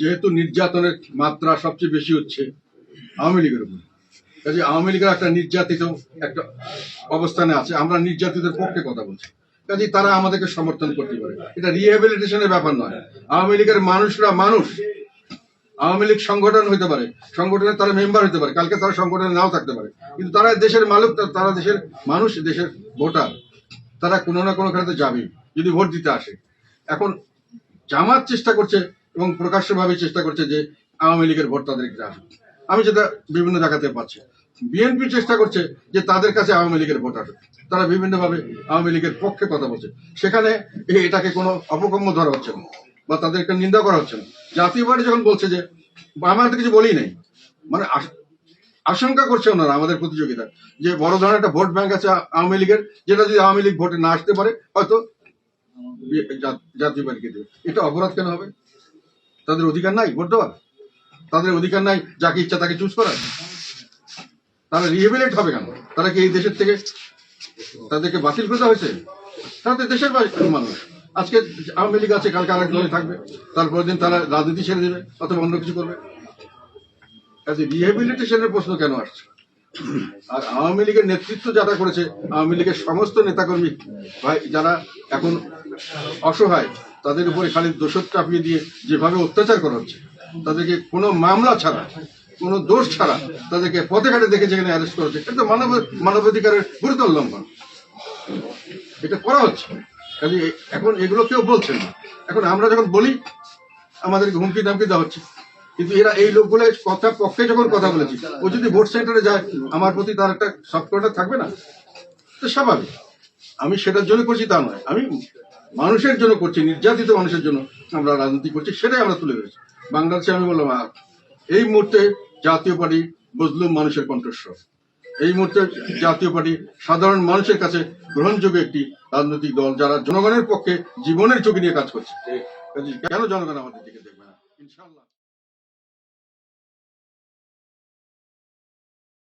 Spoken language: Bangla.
যেহেতু নির্যাতনের মাত্রা সবচেয়ে বেশি হচ্ছে আওয়ামী লীগের উপর, কাজে আওয়ামী লীগের একটা নির্যাতিত একটা অবস্থানে আছে, আমরা নির্যাতিতের পক্ষে কথা বলছি, কাজে তারা আমাদেরকে সমর্থন করতে পারে। এটা রিহ্যাবিলিটেশনের ব্যাপার নয়। আওয়ামী লীগের মানুষরা মানুষ, আওয়ামী লীগ সংগঠন হইতে পারে, সংগঠনের তারা মেম্বার হতে পারে, কালকে তারা সংগঠনে নাও থাকতে পারে, কিন্তু তারা দেশের মালিক, তারা দেশের মানুষ, দেশের ভোটার, তারা কোনো না কোনো খাতে যাবে যদি ভোট দিতে আসে। এখন জামাত চেষ্টা করছে এবং প্রকাশ্যভাবে চেষ্টা করছে যে আওয়ামী লীগের ভোট তাদেরকে আসুক। আমি যেটা বিভিন্ন জায়গাতে পাচ্ছি, বিএনপি চেষ্টা করছে যে তাদের কাছে আওয়ামী লীগের ভোট আসুক, তারা বিভিন্নভাবে আওয়ামী লীগের পক্ষে কথা বলছে, সেখানে এটাকে কোনো অপকম্য ধরা হচ্ছে না বা তাদেরকে নিন্দা করা হচ্ছে না। জাতীয় পার্টি যখন বলছে যে আমরা তো কিছু বলি নাই, মানে আশঙ্কা করছে ওনারা আমাদের প্রতিযোগিতা যে বড় ধরনের একটা ভোট ব্যাংক আছে আওয়ামী লীগের, যেটা যদি আওয়ামী লীগ ভোটে না আসতে পারে হয়তো জাতীয় পার্টিকে দেবে। এটা অপরাধ কেন হবে? তাদের অধিকার নাই ভোট দেওয়ার? তাদের অধিকার নাই যাকে ইচ্ছা তাকে চুজ করার? তারা রিহেবিলেট হবে কেন? তারা কি এই দেশের থেকে তাদেরকে বাতিল করতে হয়েছে? তারা তো দেশের মানুষ। আজকে আওয়ামী লীগ আছে, কালকে আরেক দলে থাকবে, তারপরের দিন তারা রাজনীতি ছেড়ে দেবে অথবা অন্য কিছু করবে। কাজে রিহেবিলিটেশনের প্রশ্ন কেন আসছে? আর আওয়ামী লীগের নেতৃত্ব যারা করেছে, আওয়ামী লীগের সমস্ত নেতাকর্মী ভাই যারা এখন অসহায়, তাদের উপরে খালি দোষক চাপিয়ে দিয়ে যেভাবে অত্যাচার করা হচ্ছে, তাদেরকে কোনো মামলা ছাড়া, কোনো দোষ ছাড়া তাদেরকে পথে ঘাটে দেখে যেখানে অ্যারেস্ট করা হচ্ছে, এটা মানবাধিকারের গুরুতর লঙ্ঘন। এটা করা হচ্ছে। কাজে এখন এগুলো কেউ বলছেন না। এখন আমরা যখন বলি আমাদেরকে হুমকি দামকি দেওয়া হচ্ছে, কিন্তু এরা এই লোকগুলো কথা পক্ষে যখন কথা বলেছি, ও যদি ভোট সেন্টারে যায় আমার প্রতি তার একটা সফট কর্নার থাকবে না? তো স্বাভাবিক। আমি সেটার জন্য করছি তা নয়, আমি মানুষের জন্য করছি, নির্যাতিত মানুষের জন্য আমরা রাজনীতি করছি, সেটাই আমরা তুলে ধরেছি। বাংলাদেশে আমি বললাম এই মুহূর্তে জাতীয় পার্টি মজলুম মানুষের কণ্ঠস্বর। এই মুহূর্তে জাতীয় পার্টি সাধারণ মানুষের কাছে গ্রহণযোগ্য একটি রাজনৈতিক দল, যারা জনগণের পক্ষে জীবনের ঝুঁকি নিয়ে কাজ করছে। কেন জনগণ আমাদের দিকে দেখবে না? ইনশাআল্লাহ।